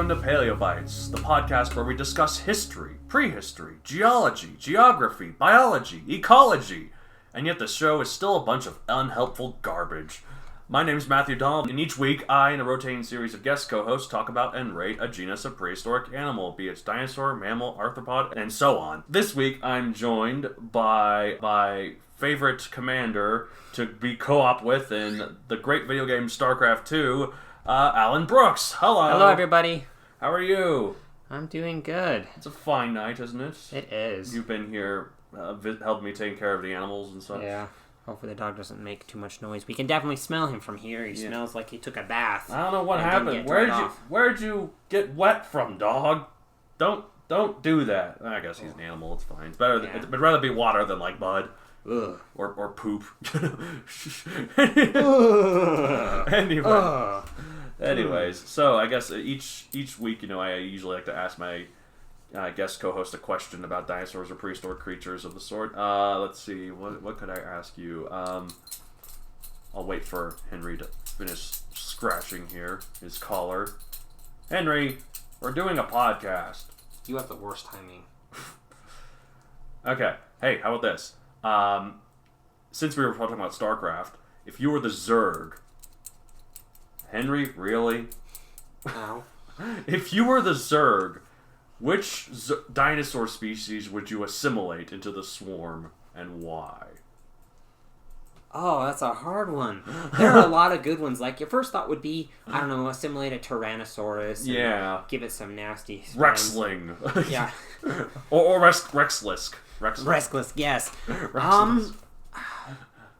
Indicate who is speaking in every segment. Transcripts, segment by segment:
Speaker 1: Welcome to Paleobites, the podcast where we discuss history, prehistory, geology, geography, biology, ecology, and yet the show is still a bunch of unhelpful garbage. My name is Matthew Dahl, and each week I and a rotating series of guest co-hosts talk about and rate a genus of prehistoric animal, be it dinosaur, mammal, arthropod, and so on. This week I'm joined by my favorite commander to be co-op with in the great video game StarCraft 2, Alan Brooks. Hello.
Speaker 2: Hello, everybody.
Speaker 1: How are you?
Speaker 2: I'm doing good.
Speaker 1: It's a fine night, isn't it?
Speaker 2: It is.
Speaker 1: You've been here, helping me take care of the animals and such.
Speaker 2: Yeah. Hopefully the dog doesn't make too much noise. We can definitely smell him from here. He smells like he took a bath.
Speaker 1: I don't know what happened. Where'd you get wet from, dog? Don't do that. I guess he's an animal. It's fine. It's better.
Speaker 2: Yeah.
Speaker 1: It'd rather be water than like mud.
Speaker 2: Ugh.
Speaker 1: Or poop. Anyways, so I guess each week, I usually like to ask my guest co-host a question about dinosaurs or prehistoric creatures of the sort. Let's see, what could I ask you? I'll wait for Henry to finish scratching here, his collar. Henry, we're doing a podcast.
Speaker 2: You have the worst timing.
Speaker 1: Okay, hey, how about this? Since we were talking about StarCraft, if you were the Zerg... Henry, really?
Speaker 2: Ow.
Speaker 1: If you were the Zerg, which dinosaur species would you assimilate into the swarm, and why?
Speaker 2: Oh, that's a hard one. There are a lot of good ones. Like, your first thought would be, I don't know, assimilate a Tyrannosaurus. And give it some nasty...
Speaker 1: Rexling.
Speaker 2: Yeah.
Speaker 1: or Rexlisk.
Speaker 2: Rexlisk, yes.
Speaker 1: Rexlisk.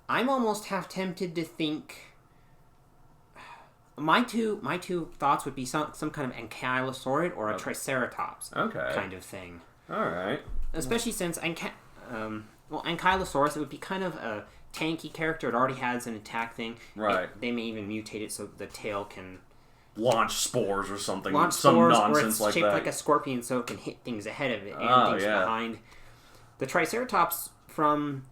Speaker 2: I'm almost half tempted to think... My two thoughts would be some kind of ankylosaurid or a triceratops kind of thing.
Speaker 1: Alright.
Speaker 2: Especially since ankylosaurus, it would be kind of a tanky character. It already has an attack thing.
Speaker 1: Right.
Speaker 2: They may even mutate it so the tail can...
Speaker 1: launch spores or something.
Speaker 2: Some
Speaker 1: nonsense
Speaker 2: or it's shaped
Speaker 1: that.
Speaker 2: like a scorpion so it can hit things ahead of it and things behind. The Triceratops, from...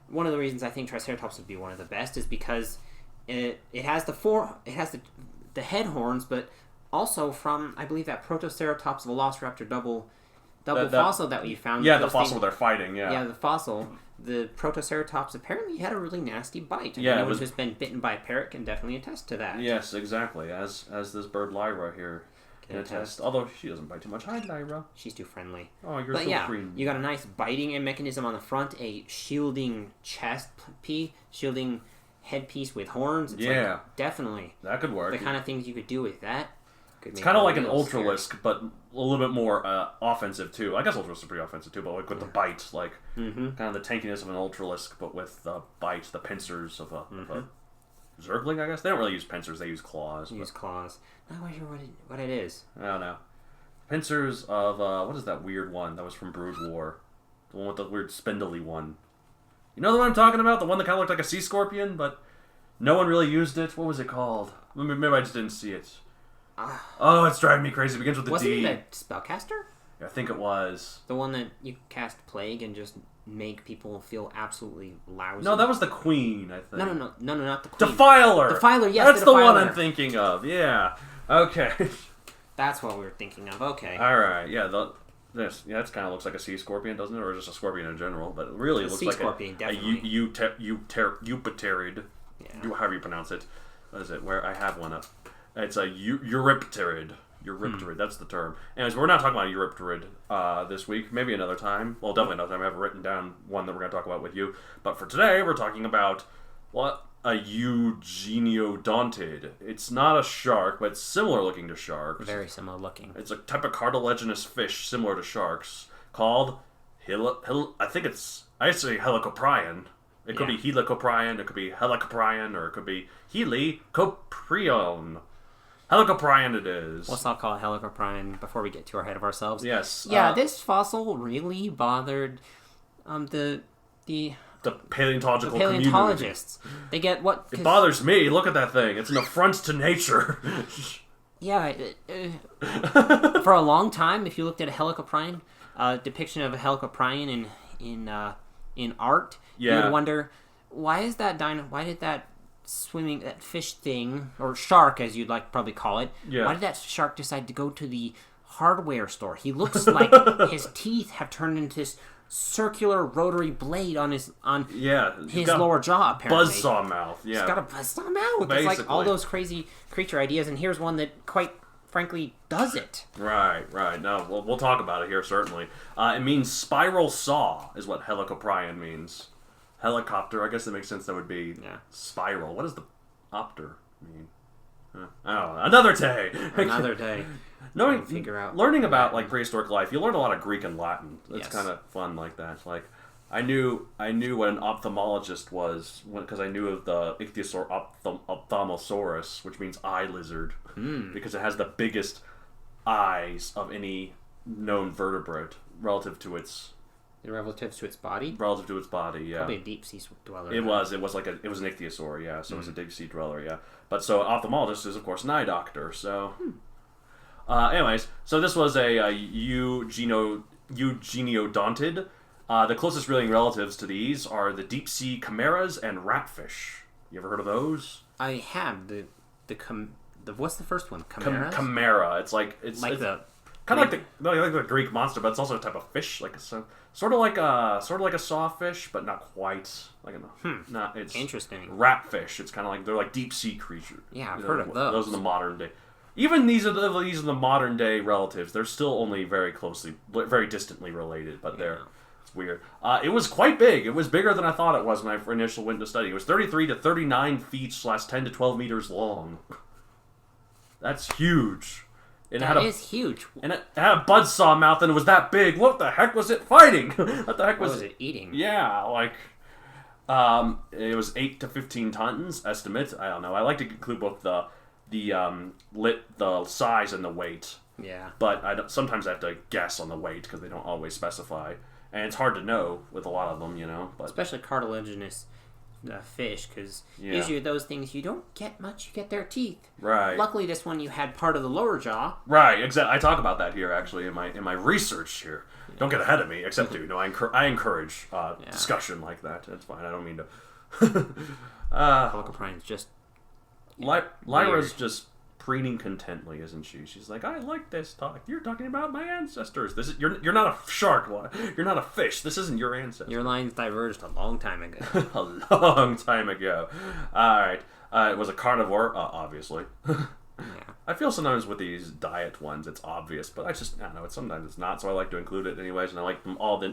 Speaker 2: One of the reasons I think Triceratops would be one of the best is because... It has the head horns, but also from, I believe, that Protoceratops Velociraptor double fossil that we found.
Speaker 1: Yeah, the fossil they're fighting,
Speaker 2: Yeah, the fossil. The Protoceratops apparently had a really nasty bite.
Speaker 1: Yeah,
Speaker 2: anyone who's been bitten by a parrot can definitely attest to that.
Speaker 1: Yes, exactly. As this bird Lyra here can attest. Although she doesn't bite too much. Hi, Lyra.
Speaker 2: She's too friendly.
Speaker 1: Oh, you're so free.
Speaker 2: You got a nice biting mechanism on the front, a shielding shielding headpiece with horns. It's definitely.
Speaker 1: That could work.
Speaker 2: The kind of things you could do with that.
Speaker 1: It's kind of like an Ultralisk, but a little bit more offensive too. I guess Ultralisk is pretty offensive too, but like with the bite, like kind of the tankiness of an Ultralisk, but with the bite, the pincers of a Zergling, I guess. They don't really use pincers, they use claws.
Speaker 2: Claws. Not quite sure what it is.
Speaker 1: I don't know. Pincers of, what is that weird one that was from Brood War? The one with the weird spindly one. You know the one I'm talking about? The one that kind of looked like a sea scorpion, but no one really used it? What was it called? Maybe I just didn't see it. Oh, it's driving me crazy. It begins with a D.
Speaker 2: Wasn't it a spellcaster?
Speaker 1: Yeah, I think it was.
Speaker 2: The one that you cast Plague and just make people feel absolutely lousy?
Speaker 1: No, that was the Queen, I think.
Speaker 2: No, not the Queen.
Speaker 1: Defiler!
Speaker 2: Defiler, yes,
Speaker 1: that's
Speaker 2: the
Speaker 1: one
Speaker 2: Defiler.
Speaker 1: I'm thinking of, yeah. Okay.
Speaker 2: That's what we were thinking of, okay.
Speaker 1: Alright, yeah, that kind of looks like a sea scorpion, doesn't it? Or just a scorpion in general, but it really looks like
Speaker 2: scorpion,
Speaker 1: a eupterid.
Speaker 2: Yeah.
Speaker 1: However you pronounce it. What is it? Where I have one up. It's a Eurypterid. Eurypterid, that's the term. Anyways, we're not talking about Eurypterid this week. Maybe another time. Well, definitely another time. I have written down one that we're going to talk about with you. But for today, we're talking about, a eugeneodontid. It's not a shark, but it's similar looking to sharks.
Speaker 2: Very similar looking.
Speaker 1: It's a type of cartilaginous fish similar to sharks called I say Helicoprion. It could be Helicoprion, it could be Helicoprion, or it could be Helicoprion. Helicoprion it is.
Speaker 2: Let's not call it Helicoprion before we get too ahead of ourselves.
Speaker 1: Yes.
Speaker 2: Yeah, this fossil really bothered the
Speaker 1: paleontological
Speaker 2: paleontologists.
Speaker 1: Community.
Speaker 2: They get what...
Speaker 1: It bothers me. Look at that thing. It's an affront to nature.
Speaker 2: Yeah. For a long time, if you looked at a Helicoprion, depiction of a Helicoprion in art, you would wonder, why did that fish thing, or shark as you'd like to probably call it,
Speaker 1: yeah.
Speaker 2: why did that shark decide to go to the hardware store? He looks like his teeth have turned into this circular rotary blade on his lower jaw, apparently.
Speaker 1: Buzzsaw mouth, yeah.
Speaker 2: He's got a buzzsaw mouth. Basically. It's like all those crazy creature ideas, and here's one that quite frankly does it.
Speaker 1: Right. No, we'll talk about it here, certainly. It means spiral saw is what helicoprion means. Helicopter, I guess it makes sense that would be spiral. What does the opter mean? Oh, another day.
Speaker 2: Another day.
Speaker 1: Learning about like prehistoric life, you learn a lot of Greek and Latin. It's kind of fun like that. Like I knew what an ophthalmologist was because I knew of the ichthyosaur ophthalmosaurus, which means eye lizard, because it has the biggest eyes of any known vertebrate relative to its
Speaker 2: body.
Speaker 1: Yeah.
Speaker 2: Probably a deep sea dweller.
Speaker 1: It was an ichthyosaur, yeah. So it was a deep sea dweller, yeah. But so ophthalmologist is of course an eye doctor. So, anyways, so this was a eugeneodontid. The closest living relatives to these are the deep sea chimeras and ratfish. You ever heard of those?
Speaker 2: I have. What's the first one? Chimeras?
Speaker 1: Chimera. It's kind of like the Greek monster, but it's also a type of fish, sort of like a sawfish, but not quite. It's
Speaker 2: interesting.
Speaker 1: Ratfish. It's kind of like they're like deep sea creatures.
Speaker 2: Yeah, I've heard of those.
Speaker 1: Those are the modern day. Even these are the modern day relatives. They're still only very distantly related, but it's weird. It was quite big. It was bigger than I thought it was when I initially went to study. It was 33 to 39 feet / 10 to 12 meters long. That's huge.
Speaker 2: That is huge.
Speaker 1: And it had a buzzsaw mouth, and it was that big. What the heck was it fighting? What the heck was
Speaker 2: it eating?
Speaker 1: Yeah, it was 8 to 15 tons estimate. I don't know. I like to include both the size and the weight.
Speaker 2: Yeah.
Speaker 1: But sometimes I have to guess on the weight because they don't always specify, and it's hard to know with a lot of them, But
Speaker 2: especially cartilaginous fish, because usually those things you don't get much. You get their teeth.
Speaker 1: Right.
Speaker 2: Luckily, this one you had part of the lower jaw.
Speaker 1: Right. Exactly. I talk about that here actually in my research here. Yeah. Don't get ahead of me, except to I encourage discussion like that. That's fine. I don't mean to.
Speaker 2: Helicoprion's just.
Speaker 1: Lyra's just preening contently, isn't she? She's like, I like this talk. You're talking about my ancestors. You're not a shark. You're not a fish. This isn't your ancestors.
Speaker 2: Your lines diverged a long time ago.
Speaker 1: A long time ago. All right. It was a carnivore, obviously. I feel sometimes with these diet ones, it's obvious, but I don't know. Sometimes it's not, so I like to include it anyways, and I like them all the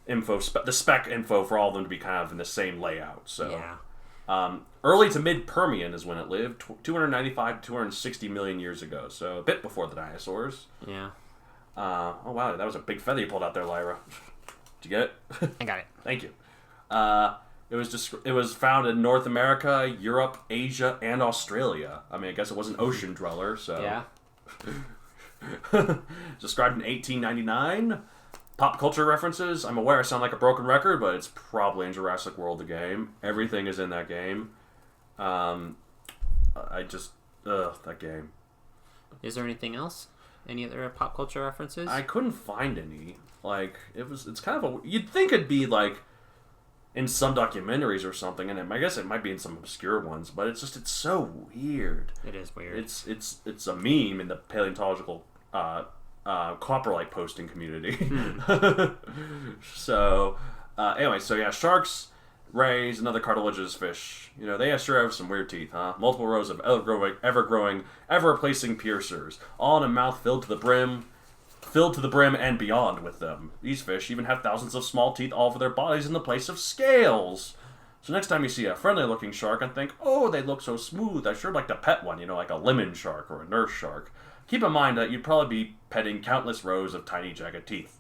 Speaker 1: the spec info for all of them to be kind of in the same layout. So.
Speaker 2: Yeah.
Speaker 1: Early to mid Permian is when it lived, 295 to 260 million years ago, so a bit before the dinosaurs.
Speaker 2: Yeah.
Speaker 1: Oh wow, that was a big feather you pulled out there, Lyra. Did you get it?
Speaker 2: I got it.
Speaker 1: Thank you. It was found in North America, Europe, Asia, and Australia. I mean, I guess it was an ocean dweller, so.
Speaker 2: Yeah.
Speaker 1: Described in 1899. Pop culture references. I'm aware I sound like a broken record, but it's probably in Jurassic World, the game. Everything is in that game. That game.
Speaker 2: Is there anything else? Any other pop culture references?
Speaker 1: I couldn't find any. It's kind of you'd think it'd be in some documentaries or something, and I guess it might be in some obscure ones, but it's so weird.
Speaker 2: It is weird.
Speaker 1: It's a meme in the paleontological coprolite posting community. So sharks, rays, and other cartilaginous fish. They sure have some weird teeth, huh? Multiple rows of ever-growing, ever-replacing piercers, all in a mouth filled to the brim and beyond with them. These fish even have thousands of small teeth all over their bodies in the place of scales. So next time you see a friendly-looking shark and think, oh, they look so smooth, I'd sure like to pet one, like a lemon shark or a nurse shark. Keep in mind that you'd probably be petting countless rows of tiny, jagged teeth.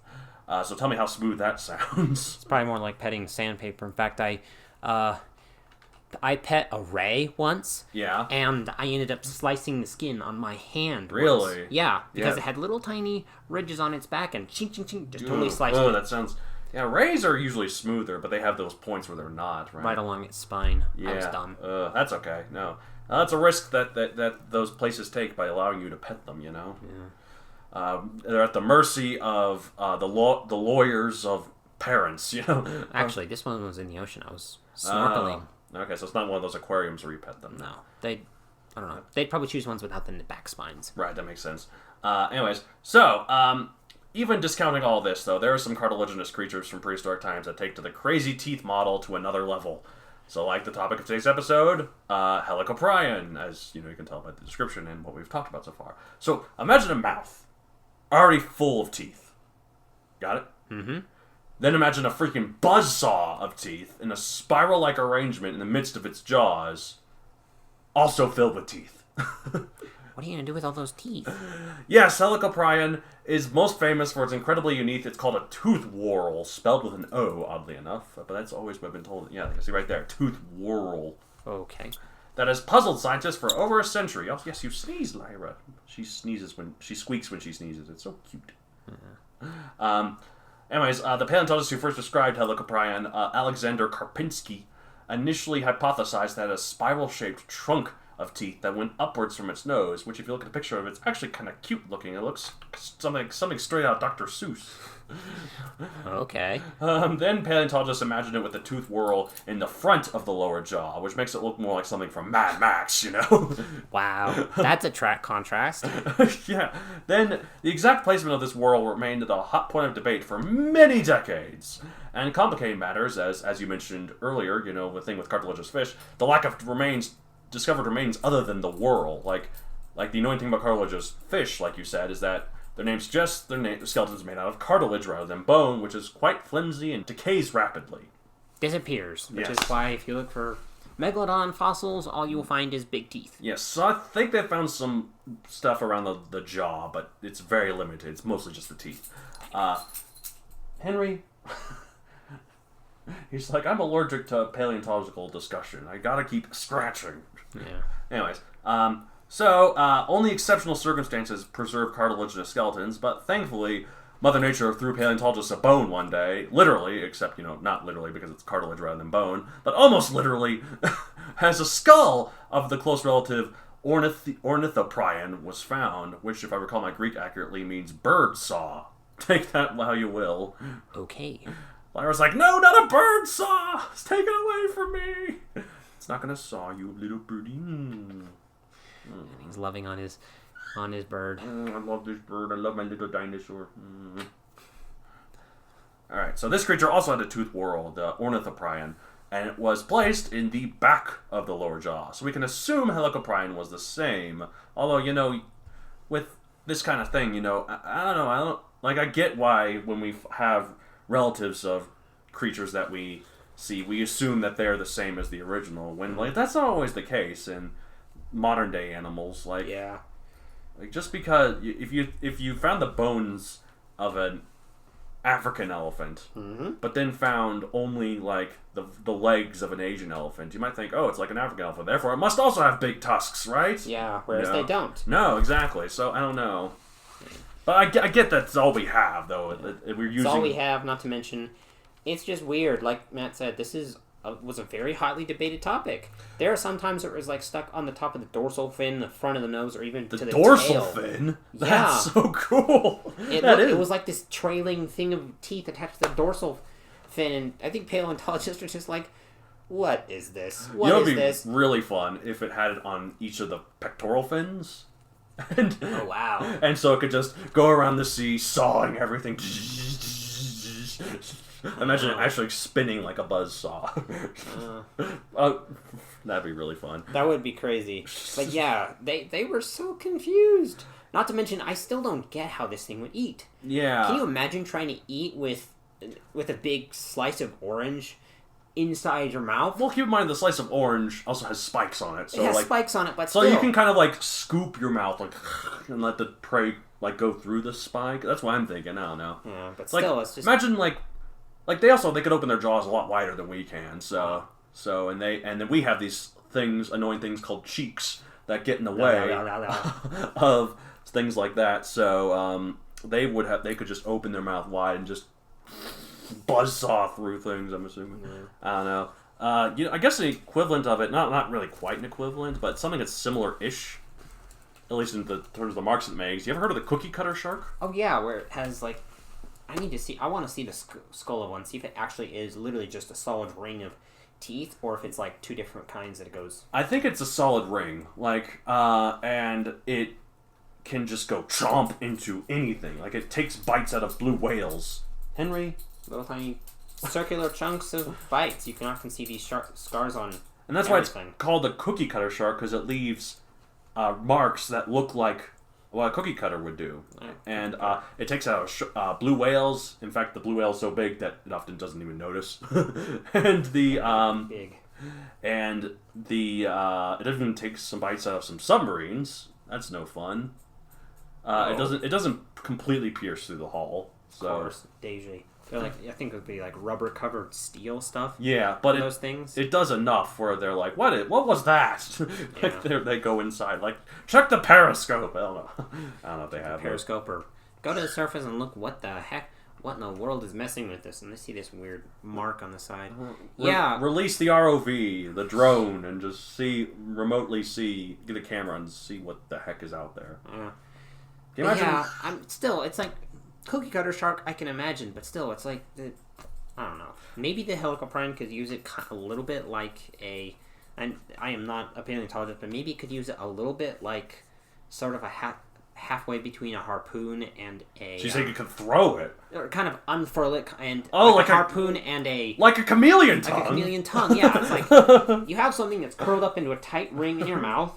Speaker 1: So tell me how smooth that sounds.
Speaker 2: It's probably more like petting sandpaper. In fact, I pet a ray once.
Speaker 1: Yeah.
Speaker 2: And I ended up slicing the skin on my hand.
Speaker 1: Really?
Speaker 2: Once. Yeah, because it had little tiny ridges on its back and ching, ching, ching, just totally sliced it.
Speaker 1: Oh, that sounds... Yeah, rays are usually smoother, but they have those points where they're not, right?
Speaker 2: Right along its spine.
Speaker 1: Yeah.
Speaker 2: I was dumb.
Speaker 1: That's okay. No. That's a risk that those places take by allowing you to pet them,
Speaker 2: Yeah.
Speaker 1: They're at the mercy of the lawyers of parents,
Speaker 2: Actually, this one was in the ocean. I was snorkeling.
Speaker 1: Okay, so it's not one of those aquariums where you pet them.
Speaker 2: No, I don't know. They'd probably choose ones without the back spines.
Speaker 1: Right, that makes sense. Even discounting all this, though, there are some cartilaginous creatures from prehistoric times that take to the crazy teeth model to another level. So, like the topic of today's episode, Helicoprion, as you can tell by the description and what we've talked about so far. So, imagine a mouth, already full of teeth. Got it?
Speaker 2: Mm-hmm.
Speaker 1: Then imagine a freaking buzzsaw of teeth in a spiral-like arrangement in the midst of its jaws, also filled with teeth.
Speaker 2: What are you going to do with all those teeth?
Speaker 1: Yes, Helicoprion is most famous for its incredibly unique, it's called a tooth whorl, spelled with an O, oddly enough. But that's always what I've been told. Yeah, you can see right there, tooth whorl.
Speaker 2: Okay.
Speaker 1: That has puzzled scientists for over a century. Oh, yes, you sneezed, Lyra. She squeaks when she sneezes. It's so cute. Yeah. The paleontologist who first described Helicoprion, Alexander Karpinski, initially hypothesized that a spiral-shaped trunk of teeth that went upwards from its nose, which if you look at a picture of it, it's actually kind of cute looking. It looks something straight out of Dr. Seuss.
Speaker 2: Okay.
Speaker 1: Then paleontologists imagined it with the tooth whorl in the front of the lower jaw, which makes it look more like something from Mad Max,
Speaker 2: Wow, that's a contrast.
Speaker 1: Yeah. Then the exact placement of this whorl remained the hot point of debate for many decades. And complicating matters, as you mentioned earlier, the thing with cartilaginous fish, the lack of discovered remains other than the whorl. Like the annoying thing about cartilaginous fish, like you said, is that their name's just their skeleton's made out of cartilage rather than bone, which is quite flimsy and decays rapidly.
Speaker 2: Disappears, which
Speaker 1: Yes.
Speaker 2: is why if you look for megalodon fossils, all you will find is big teeth.
Speaker 1: Yes, so I think they found some stuff around the jaw, but it's very limited. It's mostly just the teeth. Henry, he's like, I'm allergic to paleontological discussion. I gotta keep scratching.
Speaker 2: Yeah.
Speaker 1: Anyways, only exceptional circumstances preserve cartilaginous skeletons, but thankfully, Mother Nature threw paleontologists a bone one day, literally, except, not literally because it's cartilage rather than bone, but almost literally, as a skull of the close relative Ornithoprion was found, which, if I recall my Greek accurately, means bird saw. Take that how you will.
Speaker 2: Okay.
Speaker 1: Lyra's like, no, not a bird saw! It's taken away from me! It's not gonna saw you, little birdie.
Speaker 2: He's loving on his bird.
Speaker 1: I love this bird. I love my little dinosaur. Alright, so this creature also had a tooth whorl, the Ornithoprion, and it was placed in the back of the lower jaw. So we can assume Helicoprion was the same. Although, with this kind of thing, I get why when we have relatives of creatures that we see, we assume that they're the same as the original, when, that's not always the case in modern day animals.
Speaker 2: Yeah.
Speaker 1: Just because if you found the bones of an African elephant, but then found only the legs of an Asian elephant, you might think, oh, it's like an African elephant, therefore it must also have big tusks, right?
Speaker 2: Yeah, whereas they don't.
Speaker 1: No, exactly. So I don't know, but I get that's all we have, though. We're using.
Speaker 2: It's all we have. Not to mention, it's just weird. Like Matt said, this was a very hotly debated topic. There are some times it was stuck on the top of the dorsal fin, the front of the nose, or even to the
Speaker 1: dorsal
Speaker 2: tail.
Speaker 1: fin.
Speaker 2: Yeah.
Speaker 1: That's so cool.
Speaker 2: It was like this trailing thing of teeth attached to the dorsal fin, and I think paleontologists are just like, what is this? What is this?
Speaker 1: It'd be really fun if it had it on each of the pectoral fins.
Speaker 2: Oh, wow.
Speaker 1: And so it could just go around the sea, sawing everything. Imagine it actually spinning like a buzzsaw. That'd be really fun.
Speaker 2: That would be crazy. But yeah, they were so confused. Not to mention, I still don't get how this thing would eat.
Speaker 1: Yeah.
Speaker 2: Can you imagine trying to eat with a big slice of orange inside your mouth?
Speaker 1: Well, keep in mind the slice of orange also has spikes on it. So
Speaker 2: it has spikes on it, but
Speaker 1: so
Speaker 2: still.
Speaker 1: you can kind of scoop your mouth and let the prey go through the spike. That's what I'm thinking. I don't know.
Speaker 2: Yeah, but still, it's just
Speaker 1: imagine they could open their jaws a lot wider than we can. So and then we have these annoying things called cheeks that get in the way of things like that. So they could just open their mouth wide and just buzzsaw through things, I'm assuming. Yeah. I don't know. I guess the equivalent of it, not really quite an equivalent, but something that's similar-ish, at least in terms of the marks it makes. You ever heard of the cookie cutter shark?
Speaker 2: Oh yeah, where it has I want to see the skull of one, see if it actually is literally just a solid ring of teeth, or if it's like two different kinds that it goes.
Speaker 1: I think it's a solid ring, and it can just go chomp into anything. Like it takes bites out of blue whales. Henry,
Speaker 2: little tiny circular chunks of bites. You can often see these scars on.
Speaker 1: And that's
Speaker 2: everything.
Speaker 1: why it's called the cookie cutter shark, because it leaves marks that look like what a cookie cutter would do. And it takes out blue whales. In fact, the blue whale is so big that it often doesn't even notice. And
Speaker 2: big.
Speaker 1: And it even takes some bites out of some submarines. That's no fun. It doesn't completely pierce through the hull. So.
Speaker 2: Of course, usually. They're like, I think it would be like rubber covered steel stuff.
Speaker 1: Yeah, but
Speaker 2: those things.
Speaker 1: It does enough where they're like, what was that? Like they go inside, like, check the periscope. I don't know if they have
Speaker 2: periscope or go to the surface and look what in the world is messing with this, and they see this weird mark on the side.
Speaker 1: Release the ROV, the drone, and just remotely get a camera and see what the heck is out there.
Speaker 2: Can
Speaker 1: you imagine?
Speaker 2: It's like cookie cutter shark, I can imagine, but still, it's like I don't know. Maybe the Helicoprion could use it a little bit like and I am not a paleontologist, but maybe it could use it a little bit like sort of a halfway between a harpoon and a.
Speaker 1: So you think you could throw it,
Speaker 2: or kind of unfurl it and
Speaker 1: like
Speaker 2: a harpoon and a
Speaker 1: like a chameleon tongue.
Speaker 2: Like a chameleon tongue, yeah. It's like you have something that's curled up into a tight ring in your mouth,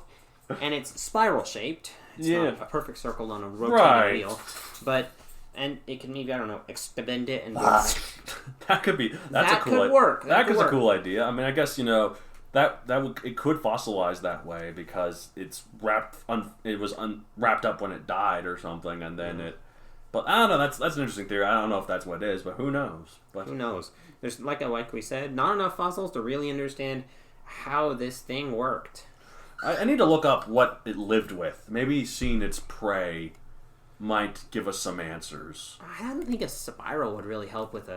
Speaker 2: and it's spiral shaped. It's not a perfect circle on a rotating wheel, but. And it can maybe, I don't know, extend it and
Speaker 1: that could be. That
Speaker 2: could work.
Speaker 1: That is a cool idea. I mean, I guess it could fossilize that way because it's it was wrapped up when it died or something, and then it. But I don't know. That's an interesting theory. I don't know if that's what it is, but who knows?
Speaker 2: Who knows? There's like we said, not enough fossils to really understand how this thing worked.
Speaker 1: I need to look up what it lived with. Maybe seeing its prey might give us some answers.
Speaker 2: I don't think a spiral would really help with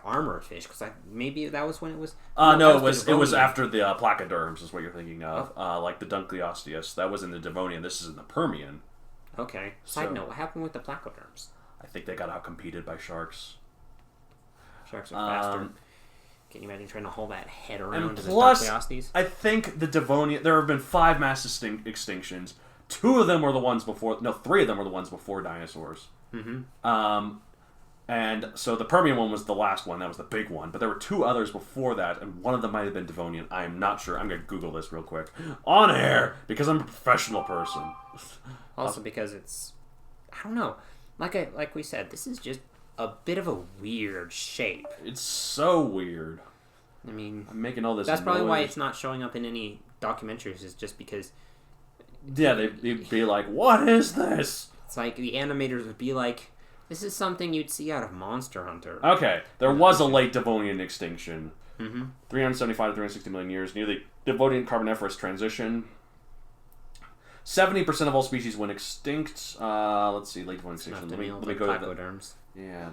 Speaker 2: armored fish, because maybe that was when it was.
Speaker 1: No, it was after the placoderms is what you're thinking of, like the Dunkleosteus. That was in the Devonian. This is in the Permian.
Speaker 2: Okay. Side note: what happened with the placoderms?
Speaker 1: I think they got outcompeted by sharks.
Speaker 2: Sharks are faster. Can you imagine trying to hold that head around to the
Speaker 1: Dunkleosteus? I think the Devonian. There have been 5 mass extinctions. 2 of them were the ones before. No, 3 of them were the ones before dinosaurs.
Speaker 2: Mm-hmm.
Speaker 1: And so the Permian one was the last one. That was the big one. But there were 2 others before that, and one of them might have been Devonian. I am not sure. I'm going to Google this real quick on air because I'm a professional person.
Speaker 2: Also, because it's, I don't know. Like we said, this is just a bit of a weird shape.
Speaker 1: It's so weird.
Speaker 2: I mean,
Speaker 1: I'm making all this.
Speaker 2: That's probably why it's not showing up in any documentaries. Is just because.
Speaker 1: Yeah, they'd be like, "What is this?"
Speaker 2: It's like the animators would be like, "This is something you'd see out of Monster Hunter."
Speaker 1: Okay, there was a late Devonian extinction,
Speaker 2: 375
Speaker 1: to 360 million years, near the Devonian Carboniferous transition. 70% of all species went extinct. Let's see, late Devonian extinction. Let me go to
Speaker 2: placoderms.
Speaker 1: Yeah.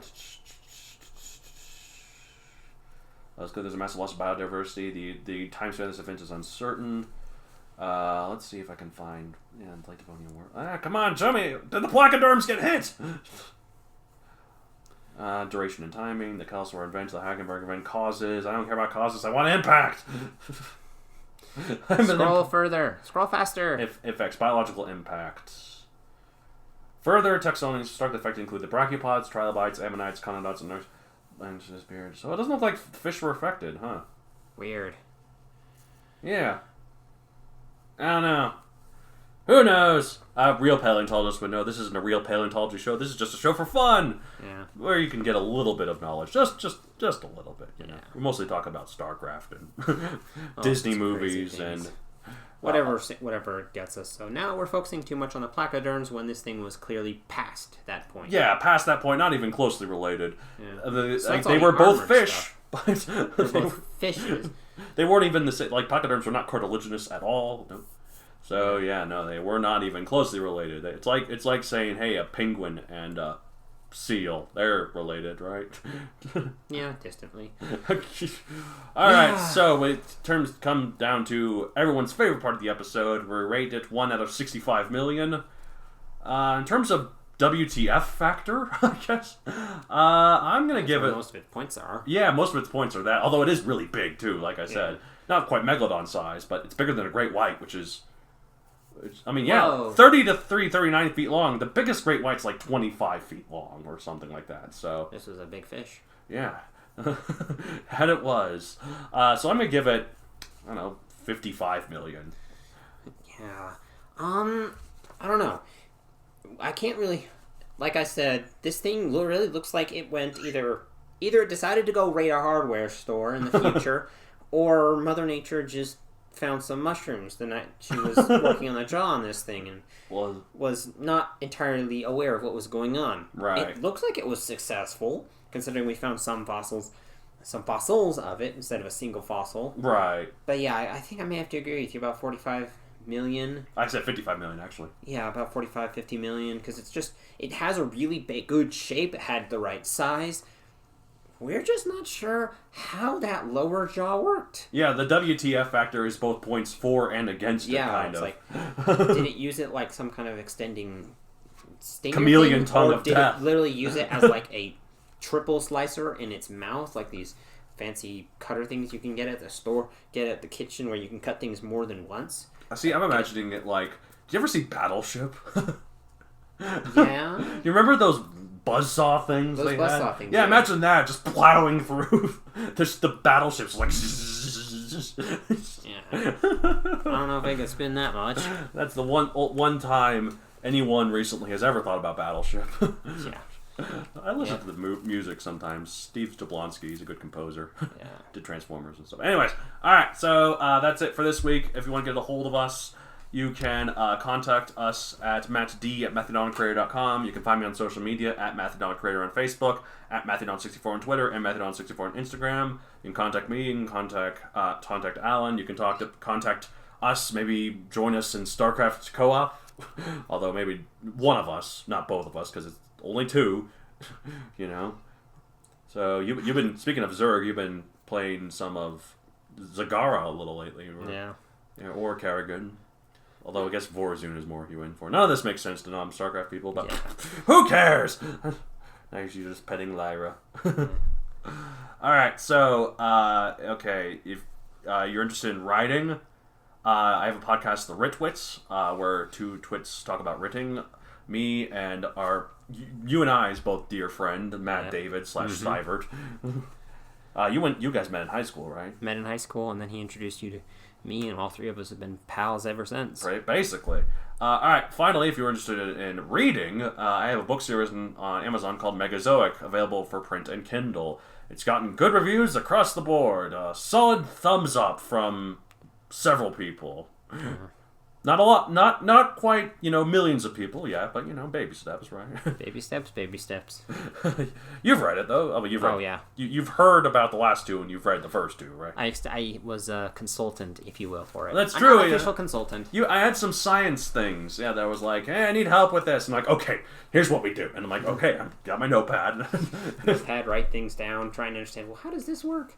Speaker 1: Let's go. There's a massive loss of biodiversity. The time span of this event is uncertain. Let's see if I can find late Devonian war. Come on, show me. Did the placoderms get hit? Duration and timing. The Kelsosaur event, the Hagenberg event, causes. I don't care about causes. I want impact.
Speaker 2: Scroll further. Scroll faster.
Speaker 1: Effects. Biological impact. Further taxonomies start the effect include the brachiopods, trilobites, ammonites, conodonts, and nurse. So it doesn't look like fish were affected, huh?
Speaker 2: Weird.
Speaker 1: Yeah. I don't know. Who knows? Real paleontologists would know this isn't a real paleontology show. This is just a show for fun.
Speaker 2: Yeah.
Speaker 1: Where you can get a little bit of knowledge. Just a little bit, you know.
Speaker 2: Yeah.
Speaker 1: We mostly talk about StarCraft and Disney movies and...
Speaker 2: Whatever it gets us. So now we're focusing too much on the placoderms when this thing was clearly past that point.
Speaker 1: Yeah, past that point, not even closely related.
Speaker 2: Yeah.
Speaker 1: They were both fish. But
Speaker 2: they're both fishes.
Speaker 1: They weren't even the same. Like, placoderms were not cartilaginous at all. Nope. So yeah, no, they were not even closely related. It's like saying, hey, a penguin and a seal, they're related, right?
Speaker 2: Yeah, distantly.
Speaker 1: All right, so it come down to everyone's favorite part of the episode. We rate it 1 out of 65 million. In terms of WTF factor, I guess. I'm going to give it...
Speaker 2: most of its points are.
Speaker 1: Yeah, most of its points are that, although it is really big, too, like I said. Not quite megalodon size, but it's bigger than a great white, which is... I mean, yeah, whoa. 30 to 39 feet long. The biggest great white's like 25 feet long or something like that, so...
Speaker 2: This was a big fish.
Speaker 1: Yeah. And it was. So I'm going to give it, I don't know, 55 million.
Speaker 2: Yeah. I don't know. I can't really... Like I said, this thing really looks like it went either it decided to go raid a hardware store in the future, or Mother Nature just found some mushrooms the night she was working on the jaw on this thing and was not entirely aware of what was going on.
Speaker 1: Right.
Speaker 2: It looks like it was successful, considering we found some fossils of it instead of a single fossil.
Speaker 1: Right.
Speaker 2: But yeah, I think I may have to agree with you about 45 million.
Speaker 1: I said 55 million, actually.
Speaker 2: Yeah, about 45, 50 million, because it has a really good shape. It had the right size. We're just not sure how that lower jaw worked.
Speaker 1: Yeah, the WTF factor is both points for and against it, kind of.
Speaker 2: Like, did it use it like some kind of extending stinger
Speaker 1: chameleon
Speaker 2: thing,
Speaker 1: tongue
Speaker 2: or
Speaker 1: of
Speaker 2: did
Speaker 1: death?
Speaker 2: It literally use it as like a triple slicer in its mouth, like these fancy cutter things you can get at the store, get at the kitchen, where you can cut things more than once?
Speaker 1: See, I'm imagining it like... Did you ever see Battleship?
Speaker 2: Yeah.
Speaker 1: You remember those buzzsaw things
Speaker 2: those
Speaker 1: they
Speaker 2: buzzsaw
Speaker 1: had?
Speaker 2: things.
Speaker 1: Yeah, imagine that, just plowing through. There's the battleships like...
Speaker 2: Yeah. I don't know if I can spin that much.
Speaker 1: That's the one time anyone recently has ever thought about Battleship.
Speaker 2: Yeah.
Speaker 1: I listen to the music sometimes. Steve Jablonsky, he's a good composer.
Speaker 2: Yeah.
Speaker 1: Did Transformers and stuff. Anyways, alright, so that's it for this week. If you want to get a hold of us, you can contact us at mattd@matthedoncreator.com. You can find me on social media at matthedoncreator on Facebook, at matthedon64 on Twitter, and matthedon64 on Instagram. You can contact me, you can contact Alan, you can contact us, maybe join us in StarCraft co-op. Although maybe one of us, not both of us, because it's only two, you know. So you've been, speaking of Zerg, you've been playing some of Zagara a little lately, right? Yeah, or Kerrigan. Although I guess Vorazun is more you in for. None of this makes sense to non-StarCraft people, but who cares? Now you're just petting Lyra. Alright, so, okay, if you're interested in writing, I have a podcast, The Ritwits, where two twits talk about writing. Me and you and I's both dear friend, Matt David / Stivert. You guys met in high school, right?
Speaker 2: Met in high school, and then he introduced you to me, and all three of us have been pals ever since.
Speaker 1: Right, basically. Alright, finally, if you're interested in reading, I have a book series on Amazon called Megazoic, available for print and Kindle. It's gotten good reviews across the board. Solid thumbs up from several people. Not a lot, not quite, millions of people yet, but, baby steps, right?
Speaker 2: Baby steps, baby steps.
Speaker 1: You've read it, though. I mean,
Speaker 2: yeah.
Speaker 1: You've heard about the last two, and you've read the first two, right?
Speaker 2: I was a consultant, if you will, for it.
Speaker 1: That's true.
Speaker 2: I'm an official consultant.
Speaker 1: I had some science things, that was like, hey, I need help with this. And like, okay, here's what we do. And I'm like, okay, I've got my notepad.
Speaker 2: Notepad, write things down, trying to understand, well, how does this work?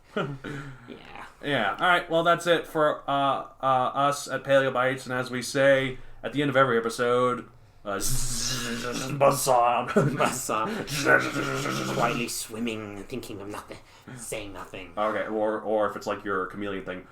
Speaker 1: Yeah. All right. Well, that's it for us at Paleobites, and as we say at the end of every episode, buzzsaw.
Speaker 2: Buzzsaw. Quietly swimming, thinking of nothing, saying nothing.
Speaker 1: Okay. Or if it's like your chameleon thing.